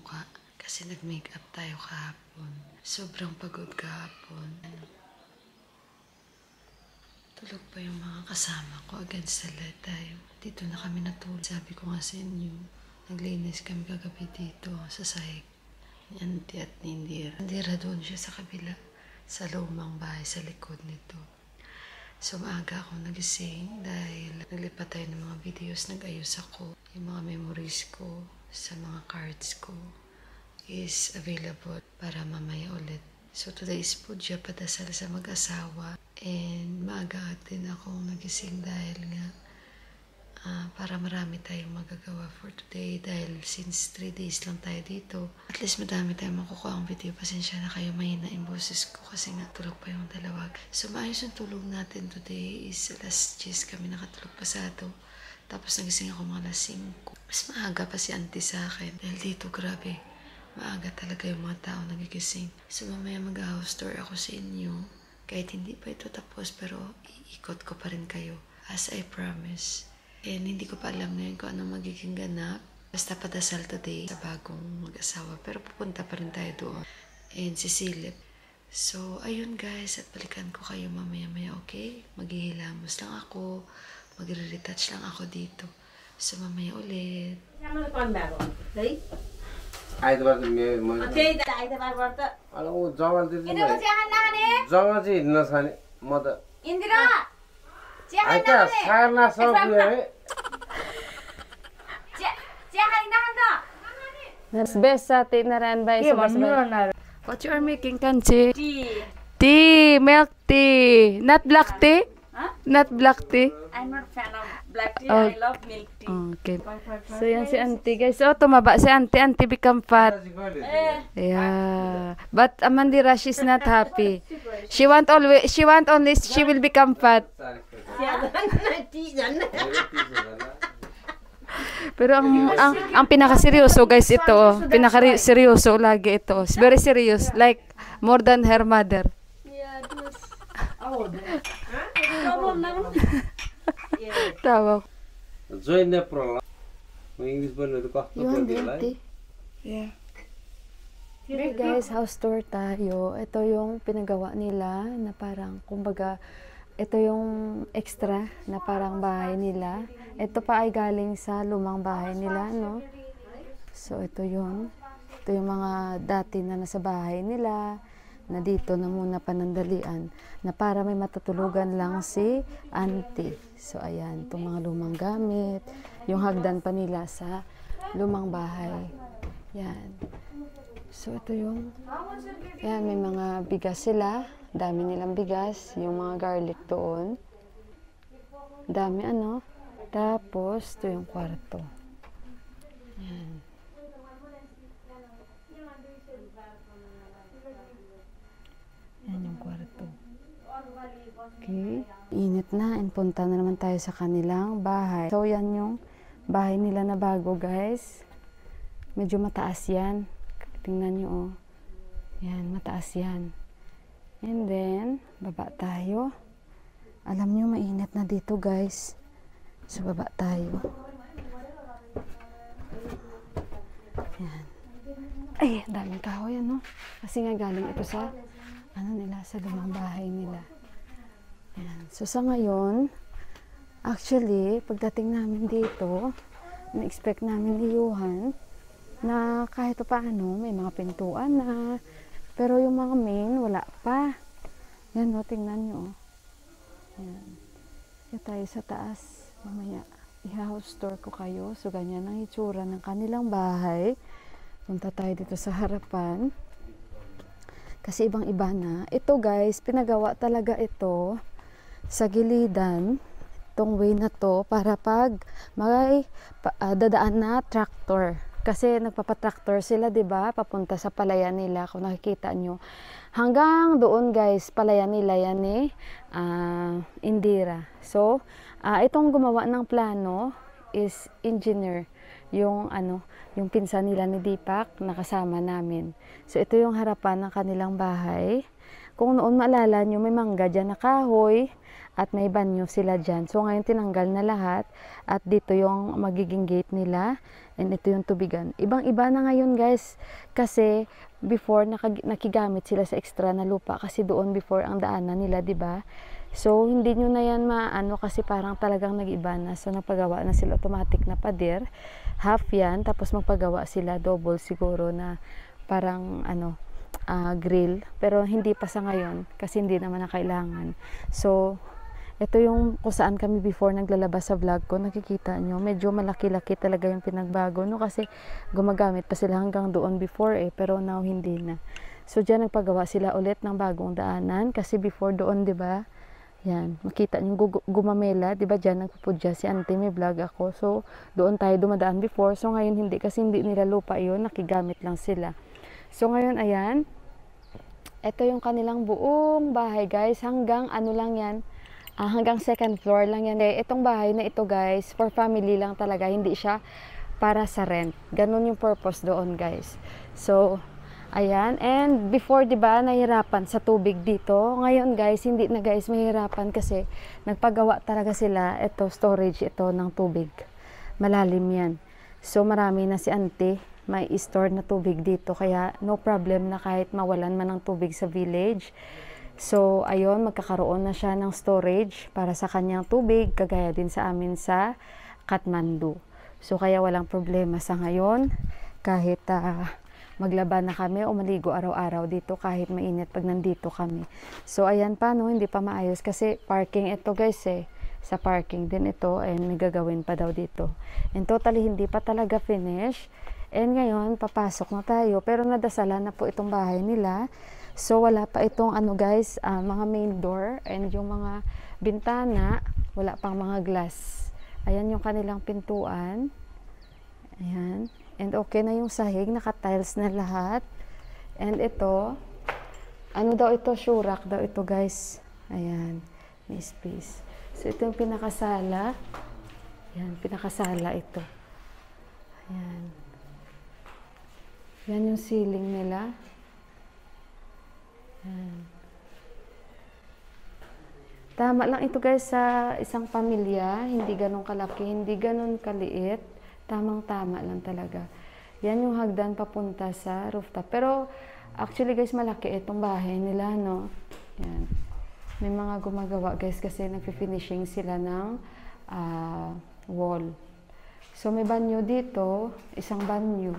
mukha kasi nag-makeup tayo kahapon. Sobrang pagod kahapon. Tulog pa yung mga kasama ko against the light tayo. Dito na kami natulog. Sabi ko nga sa inyo, naglinis kami kagabi dito sa sahig. Ni Auntie at ni Indira. Indira doon siya sa kabila, sa lumang bahay sa likod nito. So maaga ako nagising dahil naglipat tayo ng mga videos, nag-ayos ako. Yung mga memories ko sa mga cards ko is available para mamaya ulit. So today's pudya, padasal sa mag-asawa. And maaga din akong nagising dahil nga para marami tayong magagawa for today dahil since 3 days lang tayo dito. At least madami tayong makukuha ang video. Pasensya na kayo, mahina yung boses ko kasi nga tulog pa yung dalawag. So maayos yung tulog natin today is alas 10 kami nakatulog pasado. Tapos nagising ako mga alas 5. Mas maaga pa si Auntie sa akin dahil dito grabe. Maaga talaga yung mga tao nagigising. So mamaya mag-house tour ako sa inyo. Kahit hindi pa ito tapos pero iikot ko pa rin kayo as I promise. And hindi ko pa alam ngayon kung anong magiging ganap. Basta padasal today sa bagong mag-asawa. Pero pupunta pa rin tayo doon. And sisilip. So, ayun guys. At balikan ko kayo mamaya-maya, okay? Maghihilamos lang ako. Magre-retouch lang ako dito. So, mamaya ulit. आइतबार जमा चाहिँ हिँड्न छाने म त सार्ना सक्यो है That's best sa tinaran by What you are making, Kanchi? Tea, milk tea. Not black tea? Huh? Not black tea? I'm not fan of black tea. I love milk tea. Okay. So yan si Auntie guys. Oh, tumaba si Auntie. Auntie become fat. Yeah. But Amandira, she's not happy. She want only she will become fat. Pero ang pinakaseryoso guys ito, pinakaseryoso lagi ito. It's very serious, like more than her mother. Yeah, it was. Tawa. Join नेप्रो इंग्लिश बोल्नु कस्तो बोल्दै होला है Yeah. Hey guys, house tour tayo. Ito yung pinagawa nila na parang kumbaga ito yung extra na parang bahay nila. Ito pa ay galing sa lumang bahay nila, no? So ito yun. Ito yung mga dati na nasa bahay nila na dito na muna panandalian na para may matutulugan lang si Auntie. So ayan, itong mga lumang gamit, yung hagdan pa nila sa lumang bahay. Yan. So ito yung, yan, may mga bigas sila. Dami nilang bigas, yung mga garlic doon. Dami ano. Tapos, ito yung kwarto. Yan. Yan yung kwarto. Okay. Init na. And punta na naman tayo sa kanilang bahay. So, yan yung bahay nila na bago, guys. Medyo mataas yan. Tingnan nyo, oh. Yan, mataas yan. And then, baba tayo. Alam nyo, mainit na dito, guys. So, baba tayo. Yan. Ay, daming tao yan, no? Kasi nga galing ito sa, ano nila, sa lumang bahay nila. Yan. So, sa ngayon, actually, pagdating namin dito, na-expect namin ni Johan, na kahit paano, may mga pintuan na, pero yung mga main, wala pa. Yan, no, tingnan nyo. Yan. Yan tayo sa taas. Mamaya, i-house tour ko kayo. So, ganyan ang itsura ng kanilang bahay. Punta tayo dito sa harapan. Kasi ibang-iba na. Ito, guys, pinagawa talaga ito sa gilidan. Itong way na to para pag may dadaan na tractor. Kasi nagpapatraktor sila, 'di ba? Papunta sa palayan nila, kung nakikita nyo. Hanggang doon, guys, palayan nila yan ni Indira. So, itong gumawa ng plano is engineer. Yung yung pinsan nila ni Deepak nakasama namin. So, ito yung harapan ng kanilang bahay. Kung noon maalala nyo, may mangga dyan na kahoy at may banyo sila dyan. So ngayon tinanggal na lahat at dito yung magiging gate nila and ito yung tubigan. Ibang-iba na ngayon guys kasi before nakigamit sila sa extra na lupa kasi doon before ang daanan nila, 'di ba? So hindi nyo na yan maano kasi parang talagang nag-iba na. So nagpagawa na sila automatic na pader. Half yan tapos magpagawa sila double siguro na parang grill. Pero hindi pa sa ngayon kasi hindi naman na kailangan. So ito yung kung saan kami before naglalabas sa vlog ko, nakikita nyo, medyo malaki-laki talaga yung pinagbago, no? Kasi gumagamit pa sila hanggang doon before pero now hindi na. So dyan nagpagawa sila ulit ng bagong daanan kasi before doon, di ba? Yan, makita nyo gumamela, di ba? Dyan nagpupudya si auntie, may vlog ako. So doon tayo dumadaan before, so ngayon hindi kasi hindi nila lupa yun, nakigamit lang sila. So ngayon, ayan, ito yung kanilang buong bahay guys, hanggang lang yan, hanggang second floor lang yan. Itong bahay na ito guys, for family lang talaga, hindi siya para sa rent. Ganun yung purpose doon guys. So, ayan. And before, diba, nahirapan sa tubig dito. Ngayon guys, hindi na guys mahirapan kasi nagpagawa talaga sila. Ito, storage ito ng tubig. Malalim yan. So, marami na si auntie. May store na tubig dito. Kaya, no problem na kahit mawalan man ng tubig sa village. So, ayun, magkakaroon na siya ng storage para sa kanyang tubig, kagaya din sa amin sa Kathmandu. So, kaya walang problema sa ngayon, kahit maglaba na kami o maligo araw-araw dito, kahit mainit pag nandito kami. So, ayan pa, no, hindi pa maayos kasi parking ito guys sa parking din ito, and may gagawin pa daw dito. And totally, hindi pa talaga finish. And ngayon, papasok na tayo, pero nadasalan na po itong bahay nila. So, wala pa itong guys, mga main door and yung mga bintana, wala pang mga glass. Ayan yung kanilang pintuan. Ayan. And okay na yung sahig, naka-tiles na lahat. And ito, daw ito, shurak daw ito guys. Ayan, may space. So, ito yung pinakasala. Ayan, pinakasala ito. Ayan. Yan yung ceiling nila. Tama lang ito guys sa isang pamilya, hindi ganun kalaki, hindi ganun kaliit, tamang-tama lang talaga. Yan yung hagdan papunta sa rooftop. Pero actually guys, malaki itong bahay nila, no? Yan. May mga gumagawa guys kasi nagfi-finishing sila ng wall. So may banyo dito, isang banyo.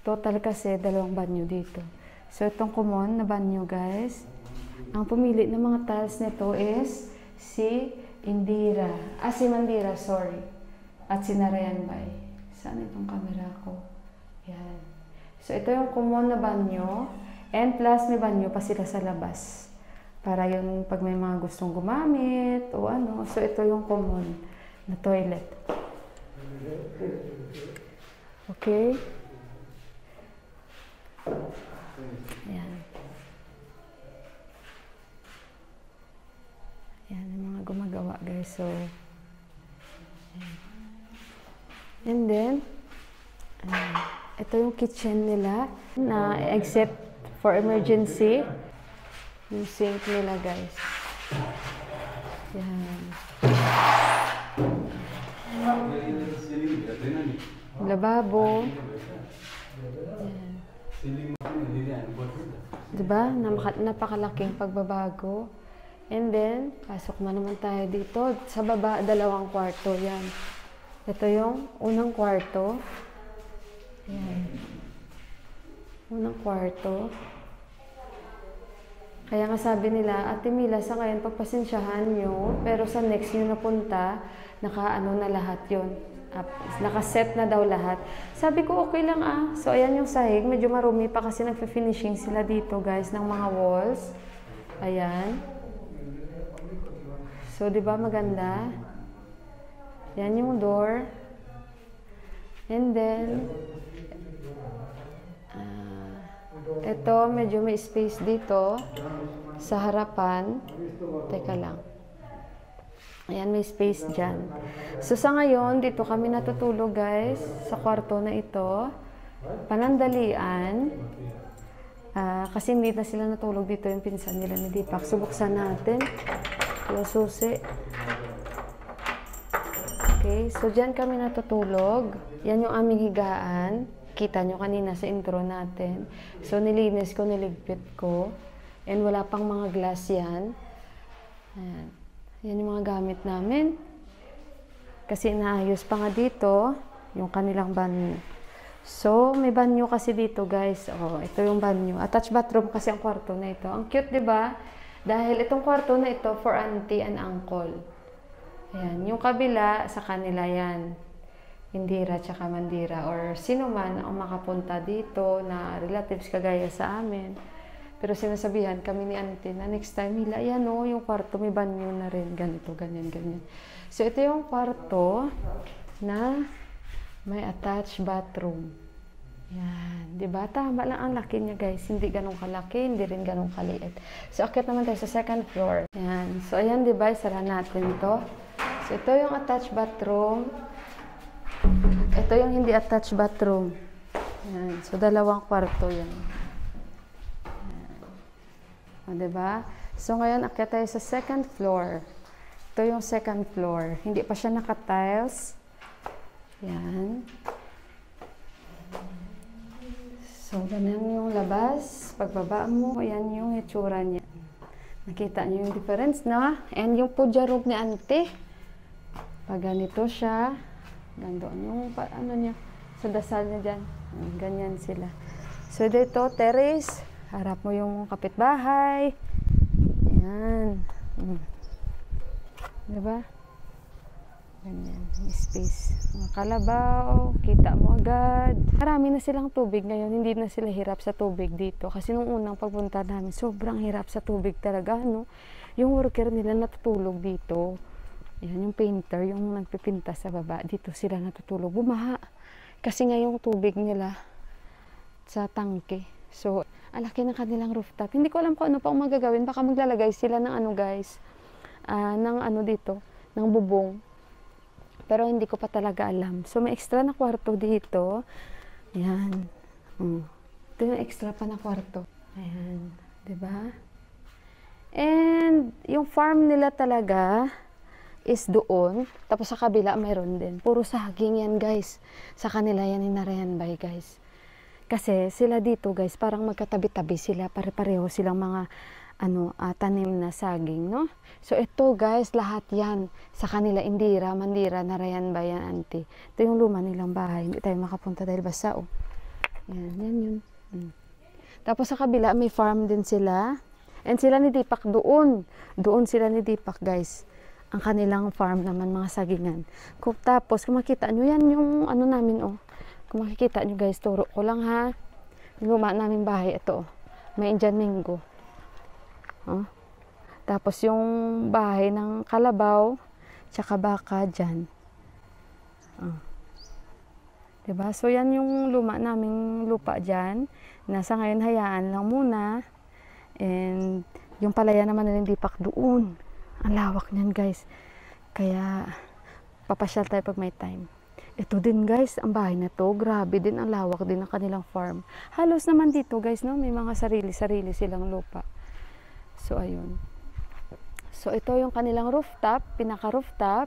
Total kasi 2 banyo dito. So, itong common na banyo, guys. Ang pumili ng mga tiles nito is si Indira. Si Mandira, sorry. At si Narayan Bay. Saan itong camera ko? Yan. So, ito yung common na banyo. And plus, may banyo pa sila sa labas. Para yun, pag may mga gustong gumamit o So, ito yung common na toilet. Okay? Ayan. Ayan, yung mga gumagawa guys. So, ayan. And then, ito yung kitchen nila na except for emergency. Yung sink nila guys. Ayan. Lababo. Ayan. Diba? Napakalaking pagbabago. And then, pasok na naman tayo dito. Sa baba, 2 kwarto. Yan. Ito yung unang kwarto. Yan. Unang kwarto. Kaya nga sabi nila, Ate Mila, sa ngayon, pagpasensyahan nyo, pero sa next nyo napunta, naka-ano na lahat yun. Nakaset na daw lahat. Sabi ko, okay lang So, ayan yung sahig. Medyo marumi pa kasi nagpe-finishing sila dito, guys, ng mga walls. Ayan. So, di ba maganda? Yan yung door. And then, ito, medyo may space dito sa harapan. Teka lang. Ayan, may space dyan. So, sa ngayon, dito kami natutulog, guys, sa kwarto na ito. Panandalian. Kasi hindi na sila natulog dito yung pinsan nila ni Deepak. So, buksan natin yung susi. Okay, so dyan kami natutulog. Yan yung aming higaan. Kita nyo kanina sa intro natin. So, nilinis ko, niligpit ko. And wala pang mga glass yan. Ayan. Yan yung mga gamit namin. Kasi naayos pa nga dito yung kanilang banyo. So, may banyo kasi dito, guys. Oh, ito yung banyo. Attached bathroom kasi ang kwarto na ito. Ang cute, 'di ba? Dahil itong kwarto na ito for auntie and uncle. Ayan, yung kabila sa kanila 'yan. Indira tsaka Mandira or sino man ang makapunta dito na relatives kagaya sa amin. Pero sinasabihan kami ni auntie na next time nila, ayan oh, yung kwarto may banyo na rin, ganito, ganyan, ganyan. So, ito yung kwarto na may attached bathroom. Yan. Diba? Tama lang ang laki niya, guys. Hindi ganun kalaki, hindi rin ganun kaliit. So, akit naman tayo sa second floor. Yan. So, ayan, diba? Isara natin to. So, ito yung attached bathroom. Ito yung hindi attached bathroom. Yan. So, dalawang kwarto yan. O, diba? So, ngayon, akit tayo sa second floor. Ito yung second floor. Hindi pa siya naka-tiles. Yan. So, ganyan yung labas. Pagbaba mo, yan yung itsura niya. Nakita niyo yung difference, no? And yung puja room ni auntie. Pag ganito siya, gandoon yung, ano niya, sa dasal niya dyan. Ganyan sila. So, dito, terrace. Harap mo yung kapitbahay. Yan. Diba? Ganyan, space. Mga kalabaw, kita mo agad. Marami na silang tubig ngayon, hindi na sila hirap sa tubig dito. Kasi nung unang pagpunta namin, sobrang hirap sa tubig talaga, no? Yung worker nila natutulog dito. Yan, yung painter, yung nagpipinta sa baba, dito sila natutulog. Bumaha. Kasi nga yung tubig nila sa tangke. So, alaki ng kanilang rooftop. Hindi ko alam kung ano pa ang magagawin. Baka maglalagay sila ng ano, guys, ng ano dito, ng bubong. Pero hindi ko pa talaga alam. So, may extra na kwarto dito. Ayan. Ito yung extra pa na kwarto. Ayan. Diba? And, yung farm nila talaga is doon. Tapos sa kabila, mayroon din. Puro saging yan, guys. Sa kanila yan, inarayan by, guys. Kasi sila dito, guys, parang magkatabi-tabi sila. Pare-pareho silang mga tanim na saging, no? So, ito, guys, lahat yan sa kanila, Indira, Mandira, Narayan, Bayan, auntie. Ito yung luma nilang bahay. Hindi tayo makapunta dahil basa, oh. Yan, yan yun. Tapos sa kabila, may farm din sila. And sila ni Deepak doon. Doon sila ni Deepak, guys. Ang kanilang farm naman, mga sagingan. Tapos, kung makita nyo, yan yung ano namin, oh. Kung makikita nyo, guys, turo ko lang, ha. Yung luma namin bahay, ito, oh. May Indian mango. Oh. Tapos yung bahay ng kalabaw tsaka baka dyan. Oh. Diba? So yan yung luma naming lupa dyan. Nasa ngayon hayaan lang muna. And yung palaya naman na Deepak doon. Ang lawak niyan, guys. Kaya papasyal tayo pag may time. Ito din, guys, ang bahay na to. Grabe din, ang lawak din ng kanilang farm. Halos naman dito, guys, no? May mga sarili-sarili silang lupa. So, ayun. So, ito yung kanilang rooftop, pinaka-rooftop.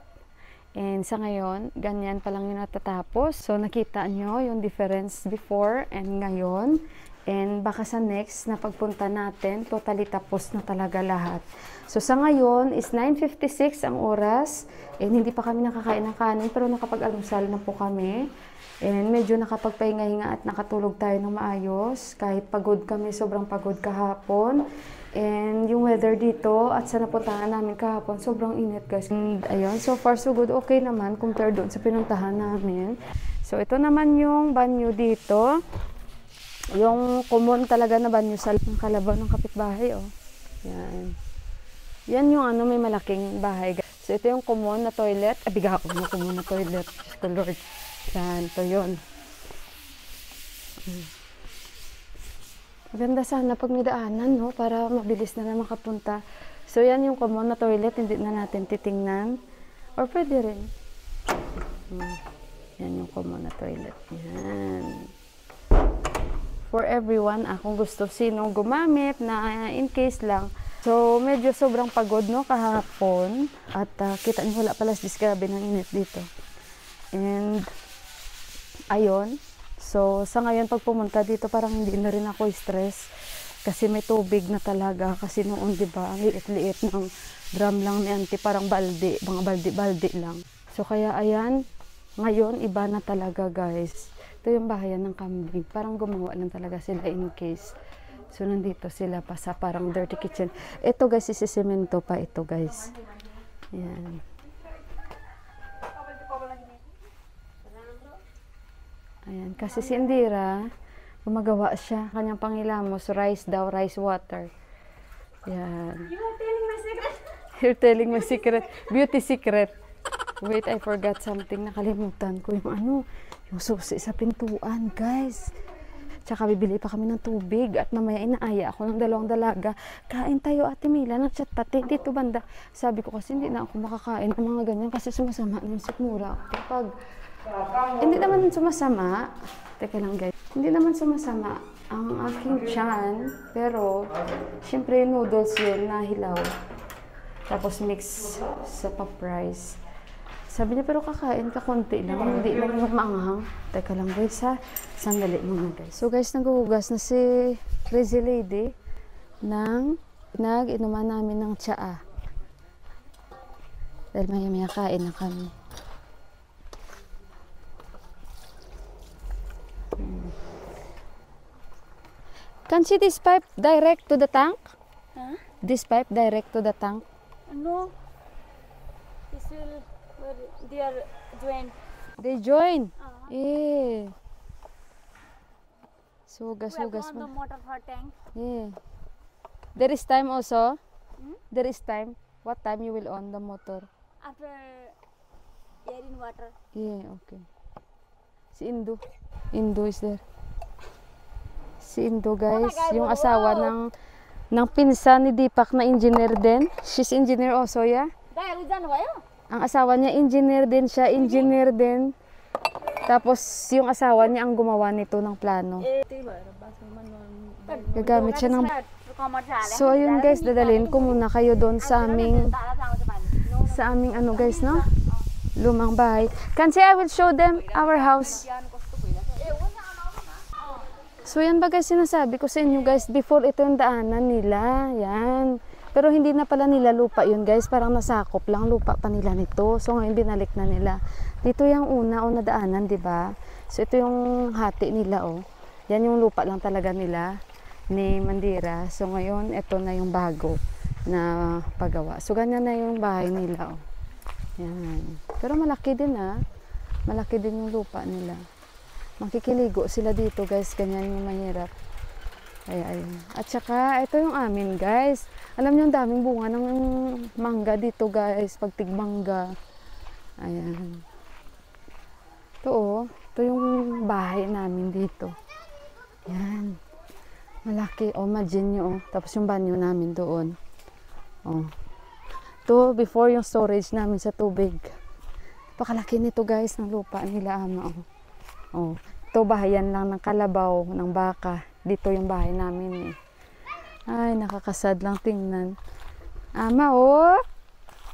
And sa ngayon, ganyan pa lang yung natatapos. So, nakita nyo yung difference before and ngayon. And baka sa next na pagpunta natin, totally tapos na talaga lahat. So, sa ngayon is 9:56 ang oras. And hindi pa kami nakakain ng kanin, pero nakapag-almusal na po kami. And medyo nakapagpahinga-hinga at nakatulog tayo ng maayos. Kahit pagod kami, sobrang pagod kahapon. And yung weather dito at sa napuntahan namin kahapon, sobrang init, guys. And ayun, so far so good. Okay naman compared doon sa pinuntahan namin. So ito naman yung banyo dito. Yung common talaga na banyo sa kalabaw ng kapitbahay, oh. Yan. Yan yung ano, may malaking bahay, guys. So ito yung common na toilet. Biga ako yung common na toilet. Just the Lord. Yan, ito yun. Maganda sana pag may daanan, no? Para mabilis na lang makapunta. So, yan yung common na toilet. Hindi na natin titingnan. Or pwede rin. Yan yung common na toilet. Yan. for everyone. Kung gusto sino gumamit na in case lang. So, medyo sobrang pagod, no, kahapon. At kita niyo wala pala grabe ng init dito. And, ayun. So, sa ngayon, pag pumunta dito, parang hindi na rin ako stress. Kasi may tubig na talaga. Kasi noon, di ba, ang liit-liit ng drum lang ni auntie, parang balde, mga balde-balde lang. So, kaya ayan, ngayon, iba na talaga, guys. Ito yung bahayan ng kambing. Parang gumawa lang talaga sila in case. So, nandito sila pa sa parang dirty kitchen. Ito, guys, isisemento pa ito, guys. Ayan. Ayan. Kasi si Indira, gumagawa siya. Kanyang pangilamos, rice daw, rice water. Ayan. You are telling my secret. You're telling my secret. Beauty secret. Wait, I forgot something. Nakalimutan ko yung yung susi sa pintuan, guys. Tsaka bibili pa kami ng tubig at mamaya inaaya ako ng dalawang dalaga. Kain tayo, Ate Mila, ng chat pati dito banda. Sabi ko kasi hindi na ako makakain ng mga ganyan kasi sumasama ng sikmura. Kapag hindi naman sumasama, teka lang guys, hindi naman sumasama ang aking tiyan, pero syempre noodles yun na hilaw. Tapos mix sa pa-price. Sabi niya, pero kakain ka konti lang, hindi lang yung maanghang. Teka lang guys ha, sandali muna guys. So guys, naghuhugas na si Crazy Lady ng nag-inuman namin ng tsaa. Dahil maya-maya kain na kami. Can see this pipe direct to the tank? Huh? This pipe direct to the tank? No. This will, they are joined. They join. We Sugas have on the motor for tank. Yeah. There is time also. There is time. What time you will on the motor? After air in water. Yeah, okay. Si Indo. Indo is there. Si Indo guys, yung asawa ng pinsan ni Deepak na engineer din. She's engineer also, yeah? Ang asawa niya engineer din siya, engineer din. Tapos yung asawa niya ang gumawa nito ng plano. Gagamit siya ng... So ayun guys, dadalhin ko muna kayo doon sa aming ano guys, no? Lumang bahay. Kasi I will show them our house. So yan ba guys, sinasabi ko sa inyo guys, before ito yung daanan nila, yan. Pero hindi na pala nila lupa yun guys, parang nasakop lang lupa pa nila nito. So ngayon binalik na nila. Dito yung una daanan, di ba? So ito yung hati nila, oh. Yan yung lupa lang talaga nila ni Mandira. So ngayon, ito na yung bago na paggawa. So ganyan na yung bahay nila, oh. Yan. Pero malaki din, ah. Malaki din yung lupa nila. Makikiligo sila dito guys, ganyan yung mahirap. Kaya ayun. At saka ito yung amin guys. Alam niyo ang daming bunga ng mangga dito guys, pagtigmangga. Ayan. Ito oh, ito yung bahay namin dito. Yan. Malaki oh, imagine nyo oh. Tapos yung banyo namin doon. Oh. Ito before yung storage namin sa tubig. Pakalaki nito guys ng lupa nila ama oh. Oh, ito bahayan lang ng kalabaw, ng baka. Dito yung bahay namin eh. Ay, nakakasad lang tingnan. Ama, oh!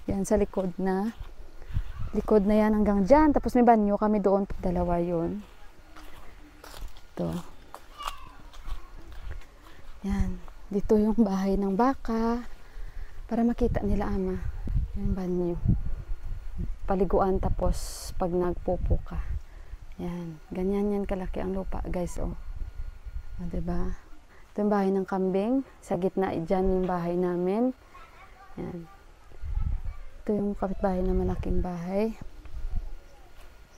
Yan sa likod na. Likod na yan hanggang dyan. Tapos may banyo kami doon. Dalawa yun. Ito. Yan. Dito yung bahay ng baka. Para makita nila ama. Yung banyo. Paliguan tapos pag nagpupo ka. Yan, ganyan yan kalaki ang lupa guys, oh. Ah, diba? Ito yung bahay ng kambing, sa gitna dyan yung bahay namin. Yan. Ito yung kapitbahay na malaking bahay.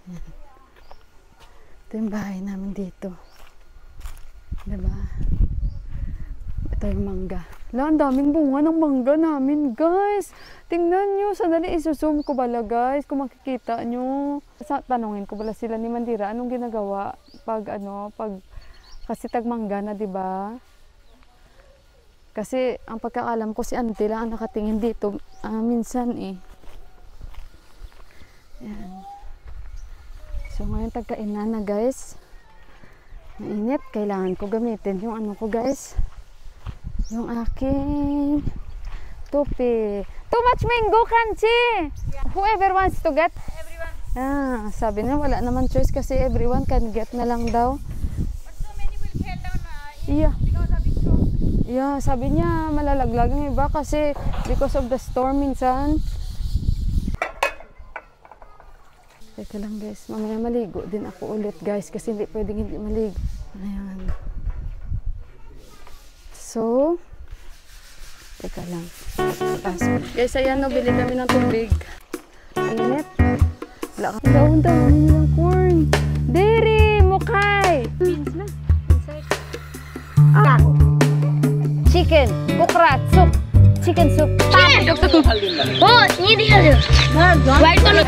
Yan. Ito yung bahay namin dito. Diba? Ito yung mangga. Wala, ang daming bunga ng mangga namin, guys. Tingnan nyo, sandali isusum ko bala, guys, kung makikita nyo. Tanungin ko bala sila ni Mandira, anong ginagawa pag kasi tagmangga na, diba? Kasi ang pagkakalam ko si auntie lang ang nakatingin dito minsan eh. Yan. So ngayon tagkainan na guys. Mainit. Kailangan ko gamitin yung ano ko, guys. Yung aking tupi. Too much mango, Kanchi! Whoever wants to get. Everyone. Sabi niya wala naman choice kasi everyone can get na lang daw. But so many will fall down Yeah. because of the storm. Yeah, sabi niya malalaglag yung iba kasi because of the storm minsan. Teka lang guys, mamaya maligo din ako ulit guys kasi hindi pwedeng hindi maligo. Ayan. So, teka lang. Guys, ayan no, bili kami ng tubig. Init. Wala ka. Daon-daon yung corn. Diri, mukhay. Beans na. Inside. Chicken, bukrat, soup. Chicken soup. Oh, need here. White color.